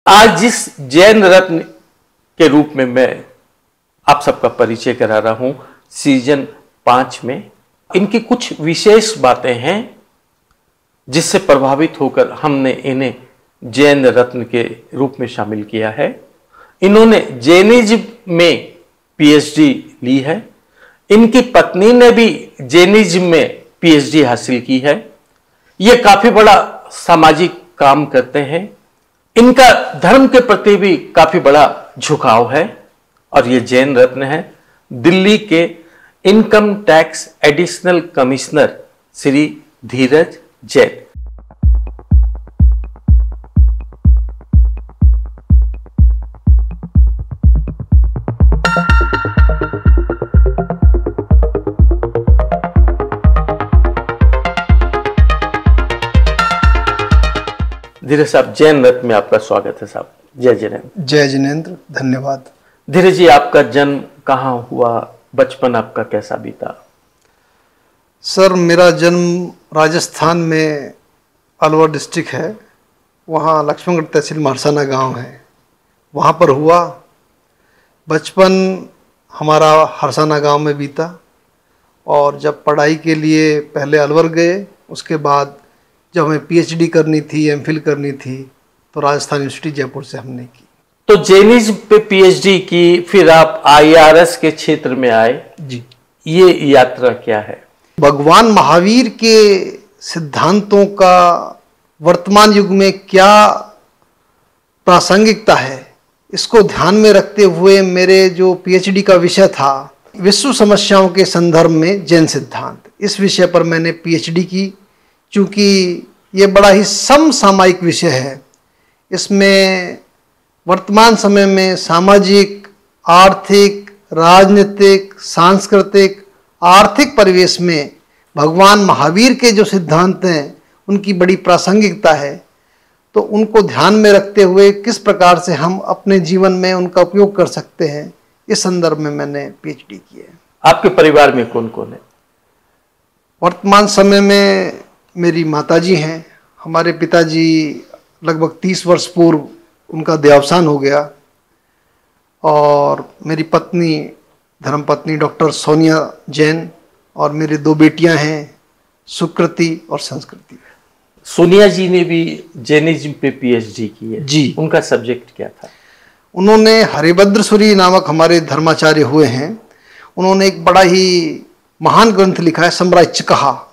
आज जिस जैन रत्न के रूप में मैं आप सबका परिचय करा रहा हूं सीजन 5 में, इनकी कुछ विशेष बातें हैं जिससे प्रभावित होकर हमने इन्हें जैन रत्न के रूप में शामिल किया है। इन्होंने जैनिज्म में पीएचडी ली है। इनकी पत्नी ने भी जैनिज्म में पीएचडी हासिल की है। ये काफी बड़ा सामाजिक काम करते हैं। इनका धर्म के प्रति भी काफी बड़ा झुकाव है और ये जैन रत्न है। दिल्ली के income tax additional commissioner Shri Dheeraj Jain. Dheeraj साहब, जैन रत्न में आपका स्वागत है साहब। जय जिनेन्द्र। जय जिनेन्द्र, धन्यवाद। धीरज जी, आपका जन्म कहाँ हुआ? बचपन आपका कैसा बीता? सर, मेरा जन्म राजस्थान में अलवर डिस्ट्रिक्ट है। वहाँ लक्ष्मणगढ़ तहसील महरसाना गांव है, वहाँ पर हुआ। बचपन हमारा हरसाना गांव में बीता और जब पढ़ाई के लिए पहले अलवर गए, उसके बाद जब हमें पीएचडी करनी थी, एमफिल करनी थी, तो राजस्थान यूनिवर्सिटी जयपुर से हमने की। तो जैनिज्म पे पीएचडी की, फिर आप आईआरएस के क्षेत्र में आए जी। ये यात्रा क्या है? भगवान महावीर के सिद्धांतों का वर्तमान युग में क्या प्रासंगिकता है, इसको ध्यान में रखते हुए मेरे जो पीएचडी का विषय था, विश्व समस्याओं के संदर्भ में जैन सिद्धांत, इस विषय पर मैंने पीएचडी की। चूँकि ये बड़ा ही समसामयिक विषय है, इसमें वर्तमान समय में सामाजिक, आर्थिक, राजनीतिक, सांस्कृतिक, आर्थिक परिवेश में भगवान महावीर के जो सिद्धांत हैं उनकी बड़ी प्रासंगिकता है। तो उनको ध्यान में रखते हुए किस प्रकार से हम अपने जीवन में उनका उपयोग कर सकते हैं, इस संदर्भ में मैंने पीएचडी की है। आपके परिवार में कौन कौन है? वर्तमान समय में मेरी माताजी हैं। हमारे पिताजी लगभग 30 वर्ष पूर्व उनका देहावसान हो गया और मेरी पत्नी, धर्मपत्नी डॉक्टर सोनिया जैन, और मेरी 2 बेटियां हैं, सुकृति और संस्कृति। सोनिया जी ने भी जैनिज्म पे पीएचडी की है जी। उनका सब्जेक्ट क्या था? उन्होंने हरिभद्रसूरी नामक हमारे धर्माचार्य हुए हैं, उन्होंने एक बड़ा ही महान ग्रंथ लिखा है, सम्राज्य कहा।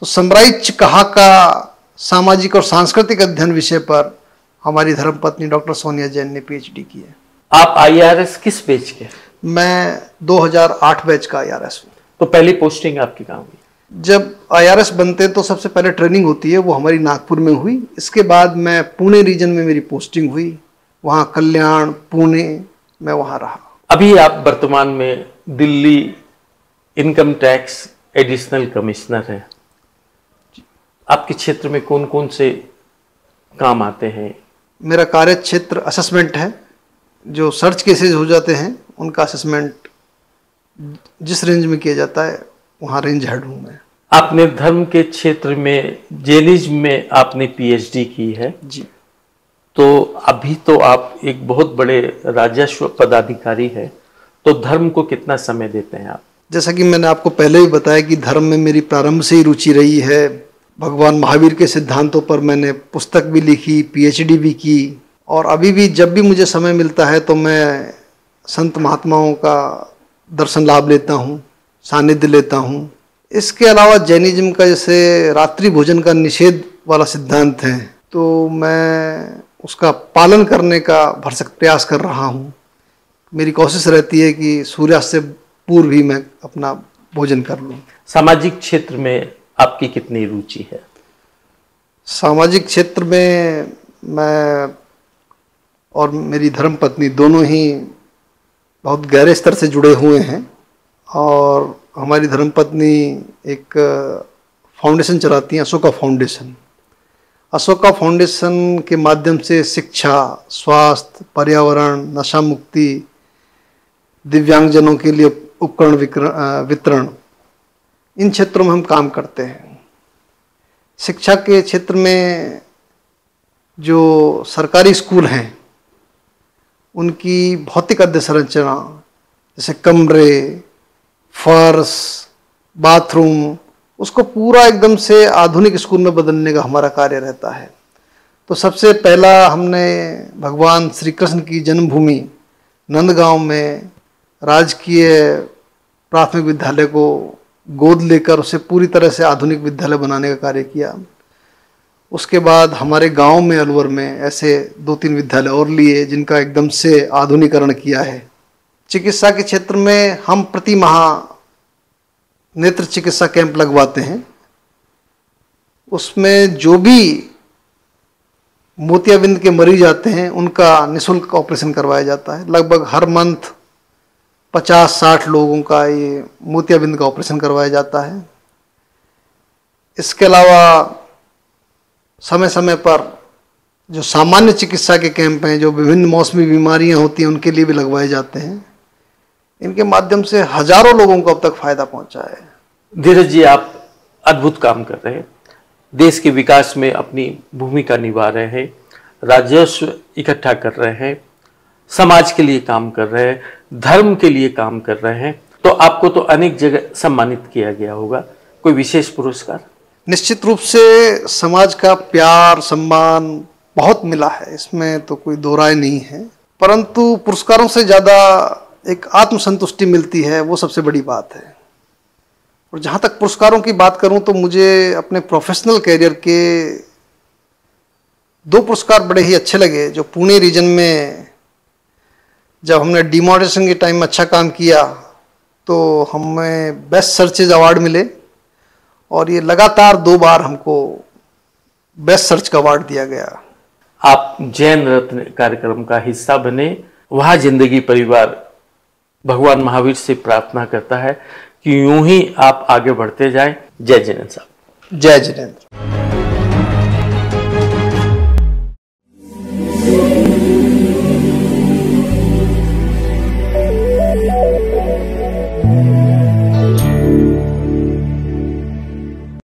तो सम्राज्य कहा का सामाजिक और सांस्कृतिक अध्ययन विषय पर हमारी धर्मपत्नी डॉक्टर सोनिया जैन ने पीएचडी की है। आप आईआरएस किस बैच के? मैं 2008 बैच का आईआरएस हूँ। तो पहली पोस्टिंग आपकी कहाँ हुई? जब आईआरएस बनते तो सबसे पहले ट्रेनिंग होती है, वो हमारी नागपुर में हुई। इसके बाद मैं पुणे रीजन में मेरी पोस्टिंग हुई, वहाँ कल्याण, पुणे, मैं वहाँ रहा। अभी आप वर्तमान में Delhi income tax additional commissioner हैं। आपके क्षेत्र में कौन कौन से काम आते हैं? मेरा कार्य क्षेत्र असेसमेंट है। जो सर्च केसेस हो जाते हैं उनका असेसमेंट जिस रेंज में किया जाता है, वहाँ रेंज हेड हूँ मैं। आपने धर्म के क्षेत्र में जैनिज्म में आपने पीएचडी की है जी। तो अभी तो आप एक बहुत बड़े राजस्व पदाधिकारी है, तो धर्म को कितना समय देते हैं आप? जैसा कि मैंने आपको पहले भी बताया कि धर्म में मेरी प्रारंभ से ही रुचि रही है। भगवान महावीर के सिद्धांतों पर मैंने पुस्तक भी लिखी, पीएचडी भी की, और अभी भी जब भी मुझे समय मिलता है तो मैं संत महात्माओं का दर्शन लाभ लेता हूँ, सानिध्य लेता हूँ। इसके अलावा जैनिज्म का जैसे रात्रि भोजन का निषेध वाला सिद्धांत है, तो मैं उसका पालन करने का भरसक प्रयास कर रहा हूँ। मेरी कोशिश रहती है कि सूर्यास्त से पूर्व ही मैं अपना भोजन कर लूँ। सामाजिक क्षेत्र में आपकी कितनी रुचि है? सामाजिक क्षेत्र में मैं और मेरी धर्मपत्नी दोनों ही बहुत गहरे स्तर से जुड़े हुए हैं, और हमारी धर्मपत्नी एक फाउंडेशन चलाती हैं, अशोका फाउंडेशन। अशोका फाउंडेशन के माध्यम से शिक्षा, स्वास्थ्य, पर्यावरण, नशा मुक्ति, दिव्यांगजनों के लिए उपकरण वितरण, इन क्षेत्रों में हम काम करते हैं। शिक्षा के क्षेत्र में जो सरकारी स्कूल हैं उनकी भौतिक अधोसंरचना जैसे कमरे, फर्श, बाथरूम, उसको पूरा एकदम से आधुनिक स्कूल में बदलने का हमारा कार्य रहता है। तो सबसे पहला हमने भगवान श्री कृष्ण की जन्मभूमि नंदगांव में राजकीय प्राथमिक विद्यालय को गोद लेकर उसे पूरी तरह से आधुनिक विद्यालय बनाने का कार्य किया। उसके बाद हमारे गांव में अलवर में ऐसे 2-3 विद्यालय और लिए जिनका एकदम से आधुनिकीकरण किया है। चिकित्सा के क्षेत्र में हम प्रति माह नेत्र चिकित्सा कैंप लगवाते हैं। उसमें जो भी मोतियाबिंद के मरीज आते हैं उनका निःशुल्क ऑपरेशन करवाया जाता है। लगभग हर मंथ 50-60 लोगों का ये मोतियाबिंद का ऑपरेशन करवाया जाता है। इसके अलावा समय समय पर जो सामान्य चिकित्सा के कैंप हैं, जो विभिन्न मौसमी बीमारियां होती हैं, उनके लिए भी लगवाए जाते हैं। इनके माध्यम से हजारों लोगों को अब तक फायदा पहुंचा है। धीरज जी, आप अद्भुत काम कर रहे हैं, देश के विकास में अपनी भूमिका निभा रहे हैं, राजस्व इकट्ठा कर रहे हैं, समाज के लिए काम कर रहे हैं, धर्म के लिए काम कर रहे हैं। तो आपको तो अनेक जगह सम्मानित किया गया होगा, कोई विशेष पुरस्कार? निश्चित रूप से समाज का प्यार सम्मान बहुत मिला है, इसमें तो कोई दो राय नहीं है। परंतु पुरस्कारों से ज़्यादा एक आत्मसंतुष्टि मिलती है, वो सबसे बड़ी बात है। और जहाँ तक पुरस्कारों की बात करूँ तो मुझे अपने प्रोफेशनल कैरियर के 2 पुरस्कार बड़े ही अच्छे लगे। जो पुणे रीजन में जब हमने डिमोनेशन के टाइम में अच्छा काम किया तो हमें बेस्ट सर्चेज अवार्ड मिले, और ये लगातार 2 बार हमको बेस्ट सर्च का अवार्ड दिया गया। आप जैन रत्न कार्यक्रम का हिस्सा बने, वहाँ जिंदगी परिवार भगवान महावीर से प्रार्थना करता है कि यूं ही आप आगे बढ़ते जाएं। जय जिनेंद्र साहब। जय जिनेंद्र।